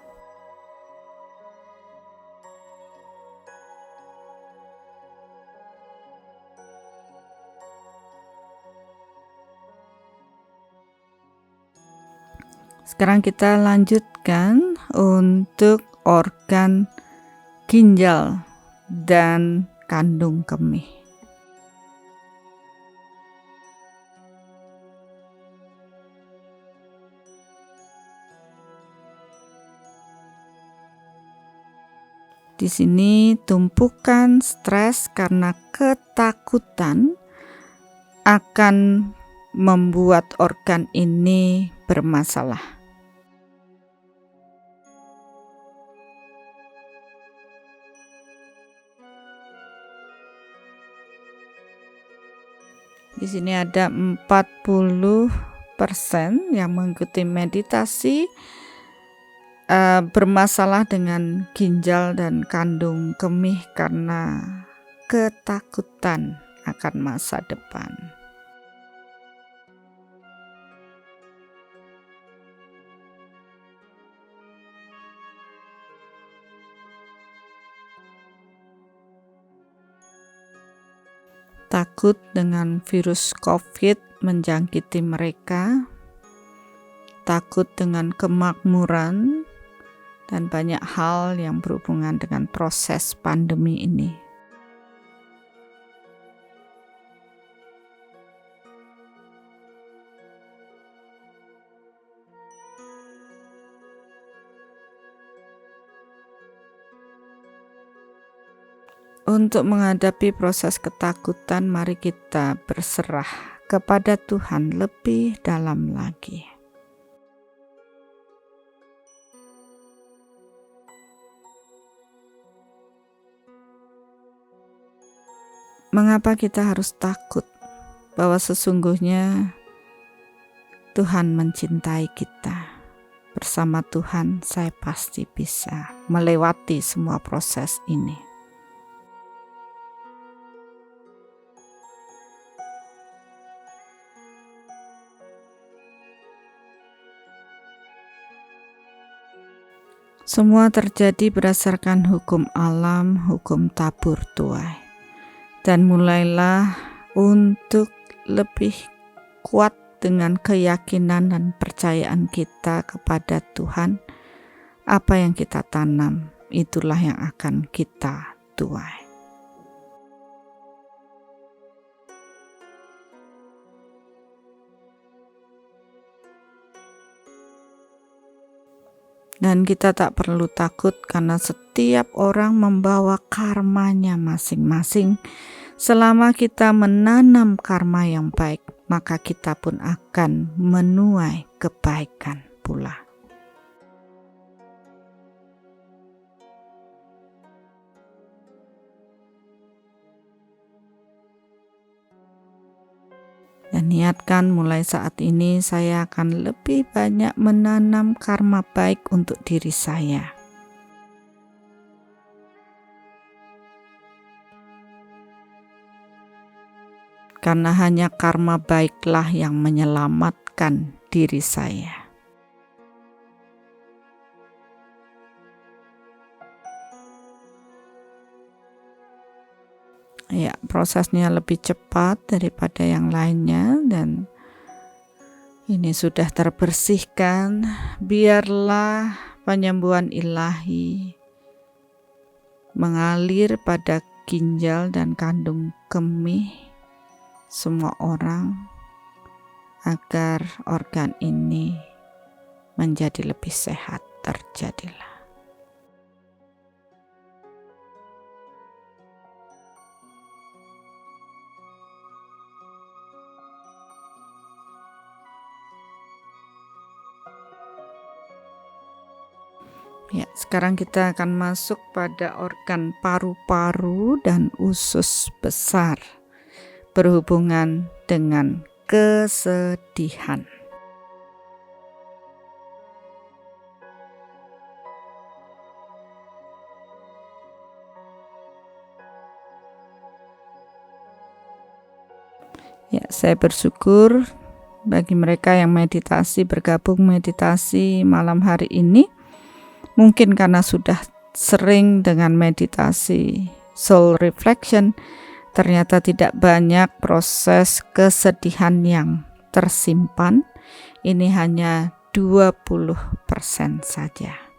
Sekarang kita lanjutkan untuk organ ginjal dan kandung kemih. Di sini tumpukan stres karena ketakutan akan membuat organ ini bermasalah. Di sini ada 40% yang mengikuti meditasi bermasalah dengan ginjal dan kandung kemih karena ketakutan akan masa depan. Takut dengan virus COVID menjangkiti mereka, takut dengan kemakmuran, dan banyak hal yang berhubungan dengan proses pandemi ini. Untuk menghadapi proses ketakutan, mari kita berserah kepada Tuhan lebih dalam lagi. Mengapa kita harus takut? Bahwa sesungguhnya Tuhan mencintai kita. Bersama Tuhan saya pasti bisa melewati semua proses ini. Semua terjadi berdasarkan hukum alam, hukum tabur tuai. Dan mulailah untuk lebih kuat dengan keyakinan dan percayaan kita kepada Tuhan. Apa yang kita tanam, itulah yang akan kita tuai. Dan kita tak perlu takut karena setiap orang membawa karmanya masing-masing. Selama kita menanam karma yang baik, maka kita pun akan menuai kebaikan pula. Dan niatkan mulai saat ini saya akan lebih banyak menanam karma baik untuk diri saya. Karena hanya karma baiklah yang menyelamatkan diri saya. Ya, prosesnya lebih cepat daripada yang lainnya dan ini sudah terbersihkan. Biarlah penyembuhan ilahi mengalir pada ginjal dan kandung kemih semua orang agar organ ini menjadi lebih sehat. Terjadilah. Ya, sekarang kita akan masuk pada organ paru-paru dan usus besar berhubungan dengan kesedihan. Ya, saya bersyukur bagi mereka yang bergabung meditasi malam hari ini. Mungkin karena sudah sering dengan meditasi soul reflection, ternyata tidak banyak proses kesedihan yang tersimpan. Ini hanya 20% saja.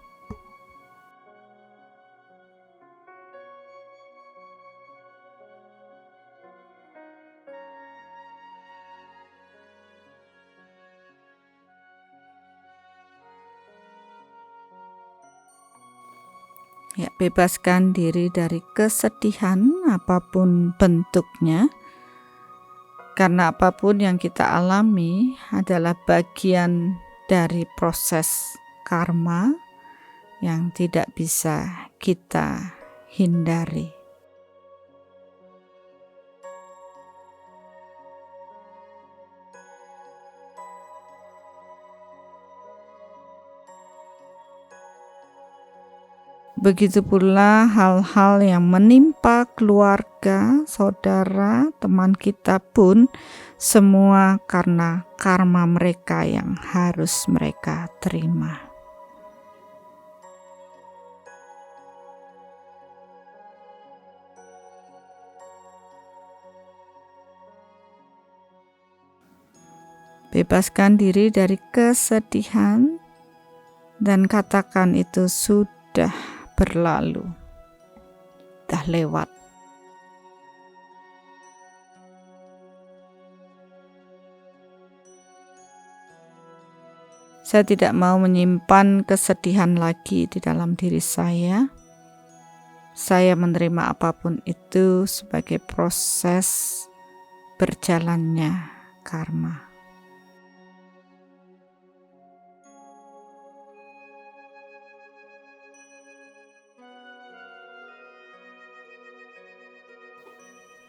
Ya, bebaskan diri dari kesedihan apapun bentuknya. Karena apapun yang kita alami adalah bagian dari proses karma yang tidak bisa kita hindari. Begitu pula hal-hal yang menimpa keluarga, saudara, teman kita pun semua karena karma mereka yang harus mereka terima. Bebaskan diri dari kesedihan dan katakan itu sudah berlalu, sudah lewat. Saya tidak mau menyimpan kesedihan lagi di dalam diri saya. Saya menerima apapun itu sebagai proses berjalannya karma.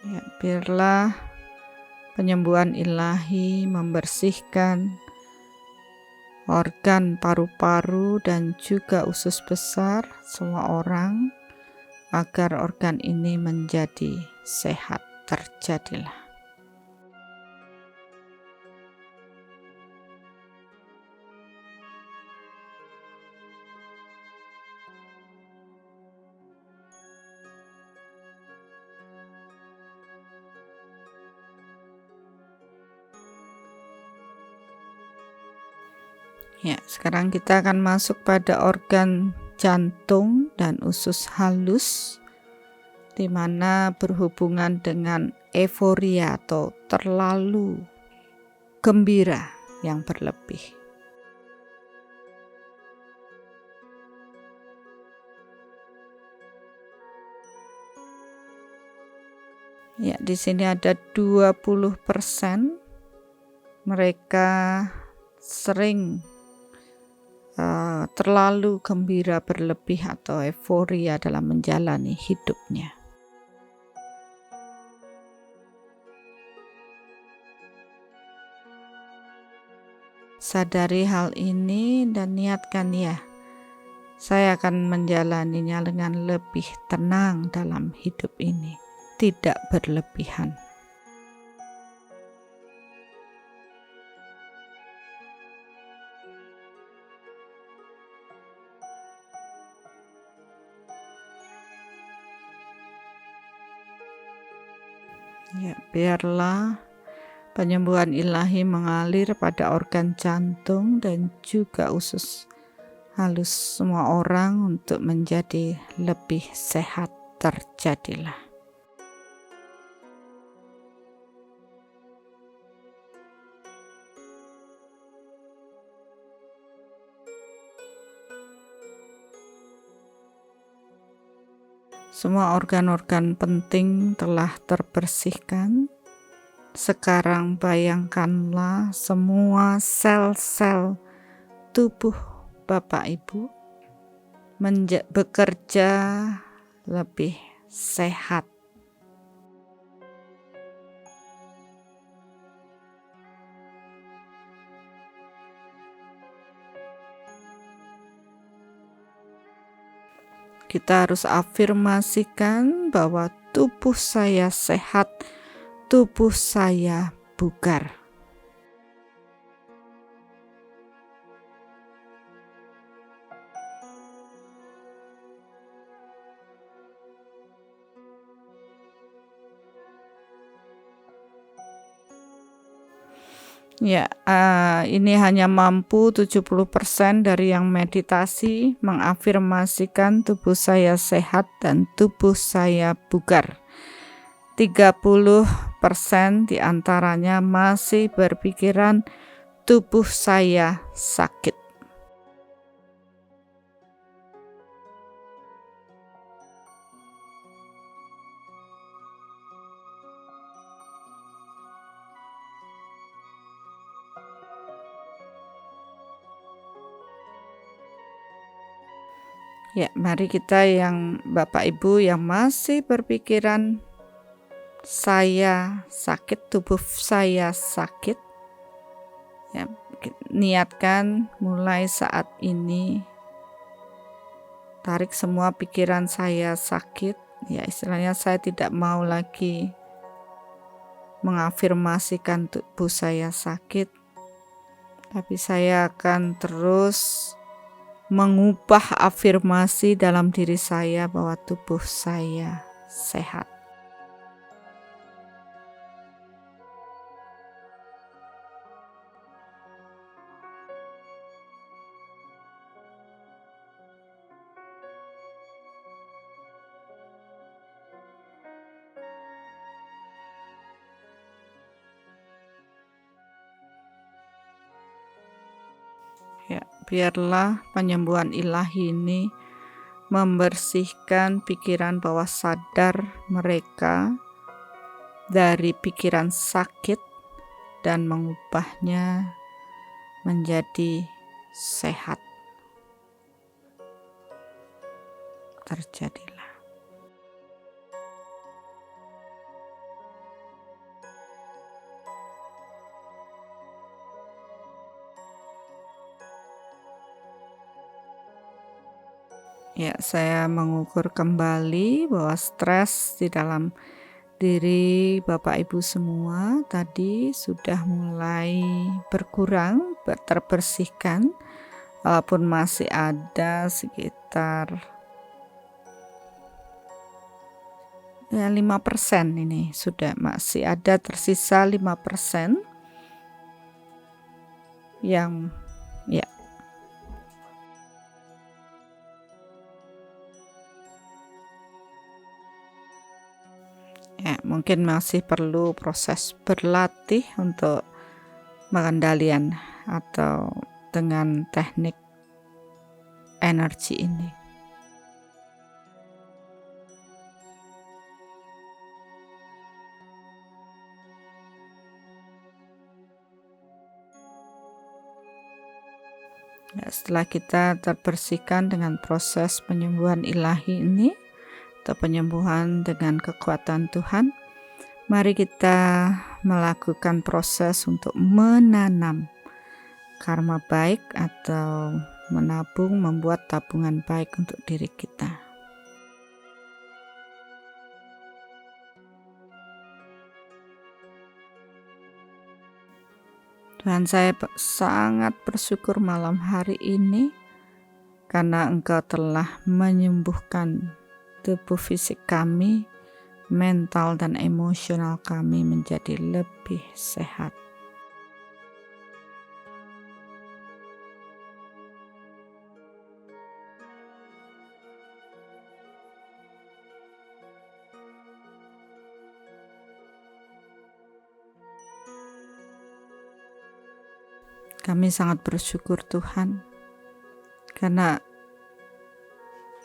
Ya, biarlah penyembuhan ilahi membersihkan organ paru-paru dan juga usus besar semua orang agar organ ini menjadi sehat. Terjadilah. Ya, sekarang kita akan masuk pada organ jantung dan usus halus, di mana berhubungan dengan euforia atau terlalu gembira yang berlebih. Ya, di sini ada 20% mereka sering terlalu gembira berlebih atau euforia dalam menjalani hidupnya. Sadari hal ini dan niatkan ya, saya akan menjalaninya dengan lebih tenang dalam hidup ini, tidak berlebihan. Ya, biarlah penyembuhan ilahi mengalir pada organ jantung dan juga usus halus semua orang untuk menjadi lebih sehat. Terjadilah. Semua organ-organ penting telah terbersihkan. Sekarang bayangkanlah semua sel-sel tubuh Bapak Ibu bekerja lebih sehat. Kita harus afirmasikan bahwa tubuh saya sehat, tubuh saya bugar. Ya, ini hanya mampu 70% dari yang meditasi mengafirmasikan tubuh saya sehat dan tubuh saya bugar. 30% diantaranya masih berpikiran tubuh saya sakit. Ya, mari kita yang Bapak Ibu yang masih berpikiran saya sakit, tubuh saya sakit, ya, niatkan mulai saat ini tarik semua pikiran saya sakit. Ya, istilahnya saya tidak mau lagi mengafirmasikan tubuh saya sakit, tapi saya akan terus mengubah afirmasi dalam diri saya bahwa tubuh saya sehat. Ya, biarlah penyembuhan ilahi ini membersihkan pikiran bawah sadar mereka dari pikiran sakit dan mengubahnya menjadi sehat. Terjadilah. Ya, saya mengukur kembali bahwa stres di dalam diri Bapak Ibu semua tadi sudah mulai berkurang, terbersihkan, walaupun masih ada sekitar 5% ini sudah masih ada tersisa 5% yang ya. Ya, mungkin masih perlu proses berlatih untuk pengendalian atau dengan teknik energi ini. Ya, setelah kita terbersihkan dengan proses penyembuhan ilahi ini, atau penyembuhan dengan kekuatan Tuhan, mari kita melakukan proses untuk menanam karma baik atau menabung, membuat tabungan baik untuk diri kita. Tuhan, saya sangat bersyukur malam hari ini karena Engkau telah menyembuhkan tubuh fisik kami, mental dan emosional kami menjadi lebih sehat. Kami sangat bersyukur Tuhan, karena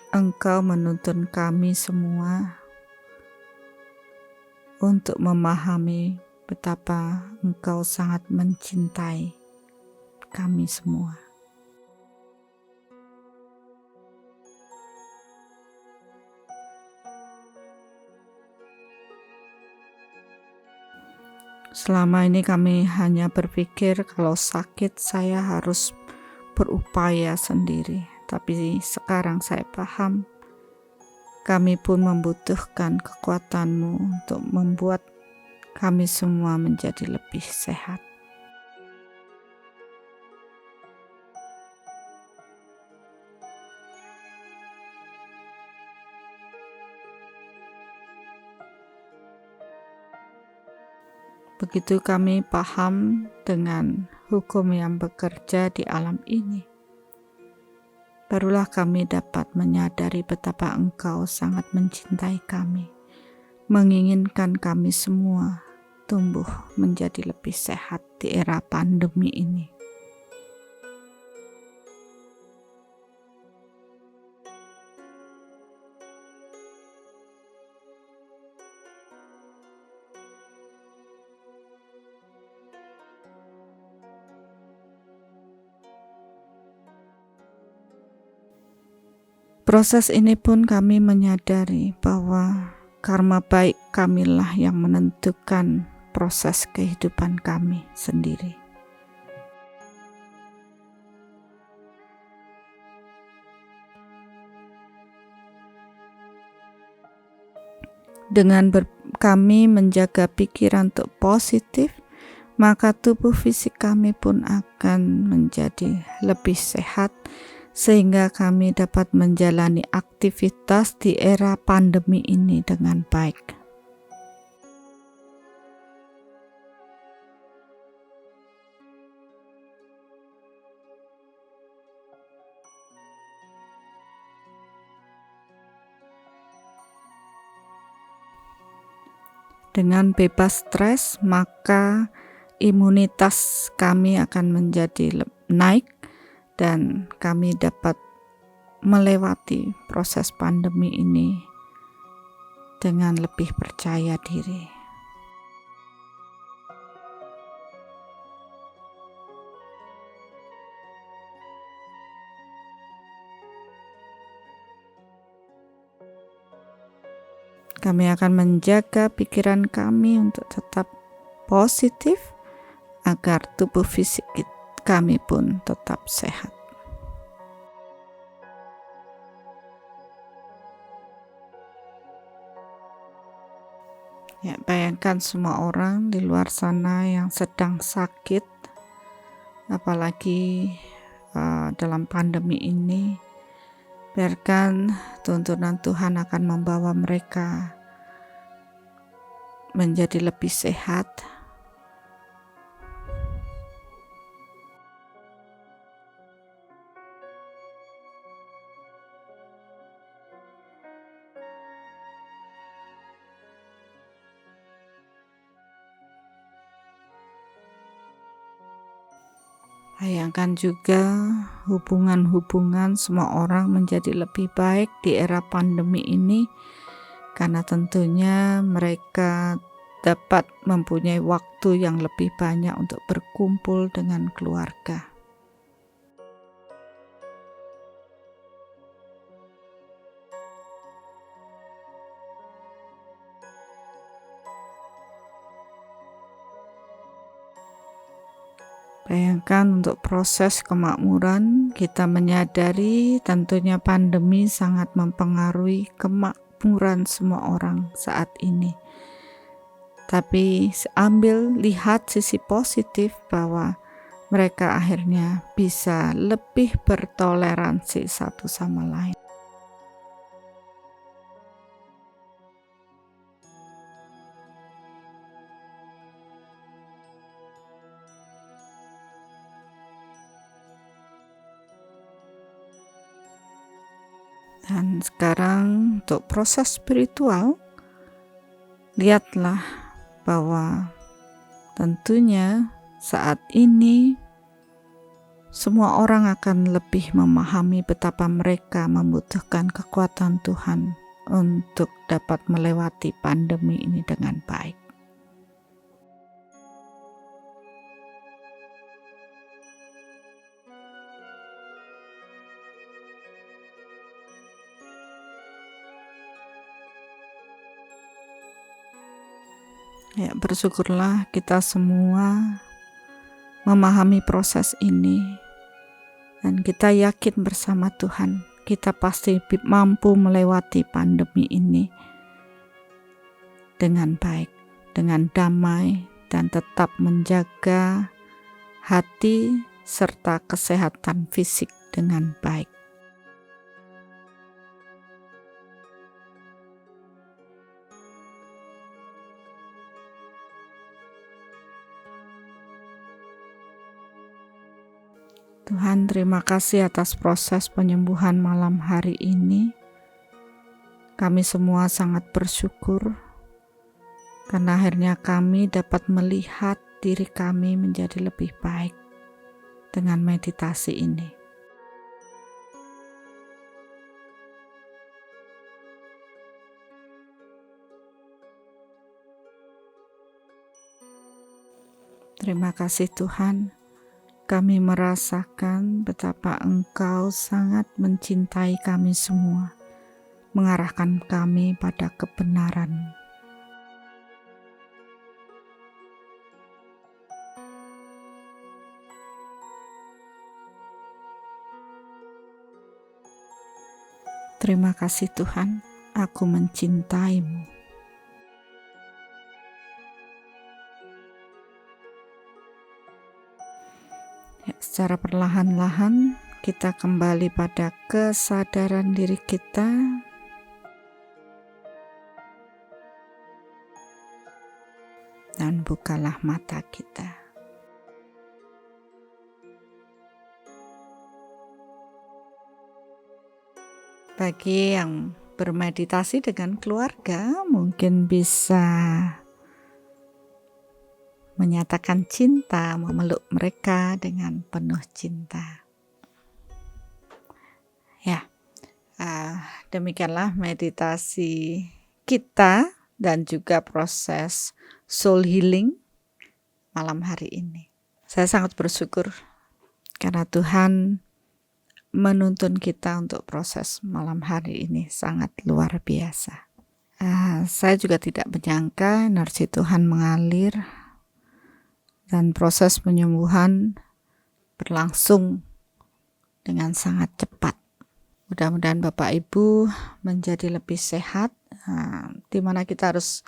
Engkau menuntun kami semua untuk memahami betapa Engkau sangat mencintai kami semua. Selama ini kami hanya berpikir kalau sakit saya harus berupaya sendiri. Tapi sekarang saya paham, kami pun membutuhkan kekuatan-Mu untuk membuat kami semua menjadi lebih sehat. Begitu kami paham dengan hukum yang bekerja di alam ini, barulah kami dapat menyadari betapa Engkau sangat mencintai kami, menginginkan kami semua tumbuh menjadi lebih sehat di era pandemi ini. Proses ini pun kami menyadari bahwa karma baik kamilah yang menentukan proses kehidupan kami sendiri. Dengan kami menjaga pikiran untuk positif, maka tubuh fisik kami pun akan menjadi lebih sehat, sehingga kami dapat menjalani aktivitas di era pandemi ini dengan baik. Dengan bebas stres, maka imunitas kami akan menjadi naik dan kami dapat melewati proses pandemi ini dengan lebih percaya diri. Kami akan menjaga pikiran kami untuk tetap positif agar tubuh fisik kami pun tetap sehat. Ya, bayangkan semua orang di luar sana yang sedang sakit, apalagi dalam pandemi ini. Biarkan tuntunan Tuhan akan membawa mereka menjadi lebih sehat. Bayangkan juga hubungan-hubungan semua orang menjadi lebih baik di era pandemi ini, karena tentunya mereka dapat mempunyai waktu yang lebih banyak untuk berkumpul dengan keluarga. Bayangkan untuk proses kemakmuran, kita menyadari tentunya pandemi sangat mempengaruhi kemakmuran semua orang saat ini. Tapi lihat sisi positif bahwa mereka akhirnya bisa lebih bertoleransi satu sama lain. Dan sekarang untuk proses spiritual, lihatlah bahwa tentunya saat ini semua orang akan lebih memahami betapa mereka membutuhkan kekuatan Tuhan untuk dapat melewati pandemi ini dengan baik. Ya, bersyukurlah kita semua memahami proses ini dan kita yakin bersama Tuhan kita pasti mampu melewati pandemi ini dengan baik, dengan damai, dan tetap menjaga hati serta kesehatan fisik dengan baik. Tuhan, terima kasih atas proses penyembuhan malam hari ini. Kami semua sangat bersyukur karena akhirnya kami dapat melihat diri kami menjadi lebih baik dengan meditasi ini. Terima kasih Tuhan. Kami merasakan betapa Engkau sangat mencintai kami semua, mengarahkan kami pada kebenaran. Terima kasih Tuhan, aku mencintaimu. Ya, secara perlahan-lahan kita kembali pada kesadaran diri kita. Dan bukalah mata kita. Bagi yang bermeditasi dengan keluarga, mungkin bisa menyatakan cinta, memeluk mereka dengan penuh cinta. Ya, demikianlah meditasi kita dan juga proses soul healing malam hari ini. Saya sangat bersyukur karena Tuhan menuntun kita untuk proses malam hari ini sangat luar biasa. Saya juga tidak menyangka energi Tuhan mengalir dan proses penyembuhan berlangsung dengan sangat cepat. Mudah-mudahan Bapak Ibu menjadi lebih sehat, di mana kita harus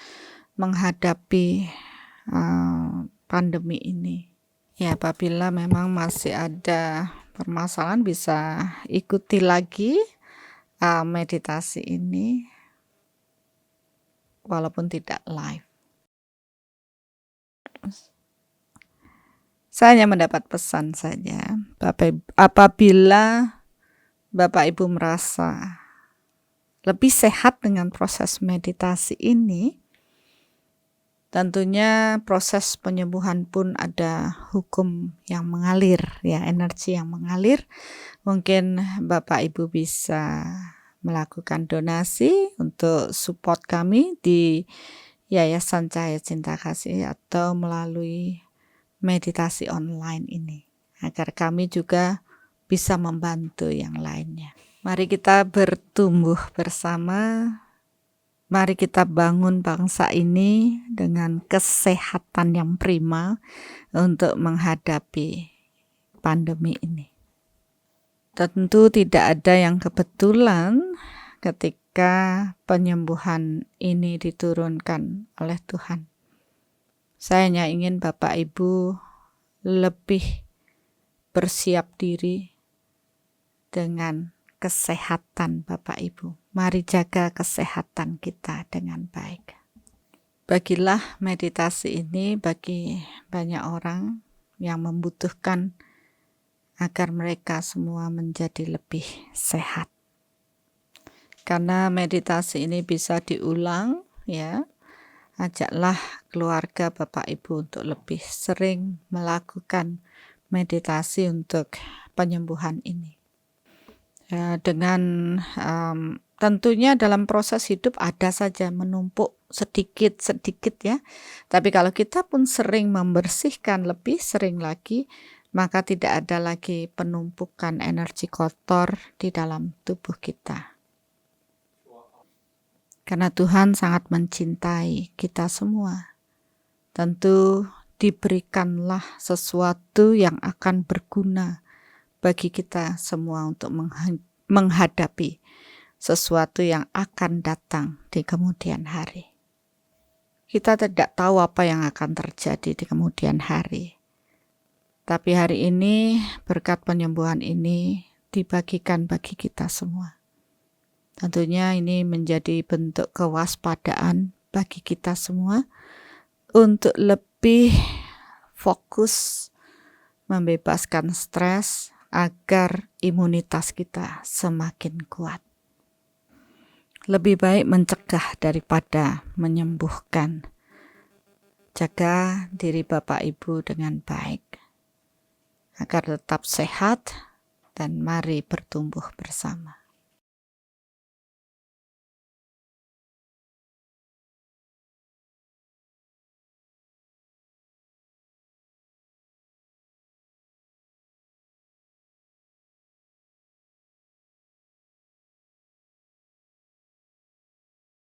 menghadapi pandemi ini. Ya, apabila memang masih ada permasalahan bisa ikuti lagi meditasi ini walaupun tidak live. Saya hanya mendapat pesan saja, apabila Bapak Ibu merasa lebih sehat dengan proses meditasi ini, tentunya proses penyembuhan pun ada hukum yang mengalir, ya, energi yang mengalir. Mungkin Bapak Ibu bisa melakukan donasi untuk support kami di Yayasan Cahaya Cinta Kasih atau melalui meditasi online ini, agar kami juga bisa membantu yang lainnya. Mari kita bertumbuh bersama. Mari kita bangun bangsa ini dengan kesehatan yang prima untuk menghadapi pandemi ini. Tentu tidak ada yang kebetulan ketika penyembuhan ini diturunkan oleh Tuhan. Saya hanya ingin Bapak Ibu lebih bersiap diri dengan kesehatan Bapak Ibu. Mari jaga kesehatan kita dengan baik. Bagilah meditasi ini bagi banyak orang yang membutuhkan agar mereka semua menjadi lebih sehat. Karena meditasi ini bisa diulang, ya. Ajaklah keluarga Bapak Ibu untuk lebih sering melakukan meditasi untuk penyembuhan ini. Dengan tentunya dalam proses hidup ada saja menumpuk sedikit-sedikit, ya. Tapi kalau kita pun sering membersihkan lebih sering lagi, maka tidak ada lagi penumpukan energi kotor di dalam tubuh kita. Karena Tuhan sangat mencintai kita semua. Tentu diberikanlah sesuatu yang akan berguna bagi kita semua untuk menghadapi sesuatu yang akan datang di kemudian hari. Kita tidak tahu apa yang akan terjadi di kemudian hari. Tapi hari ini berkat penyembuhan ini dibagikan bagi kita semua. Tentunya ini menjadi bentuk kewaspadaan bagi kita semua untuk lebih fokus membebaskan stres agar imunitas kita semakin kuat. Lebih baik mencegah daripada menyembuhkan. Jaga diri Bapak Ibu dengan baik agar tetap sehat dan mari bertumbuh bersama.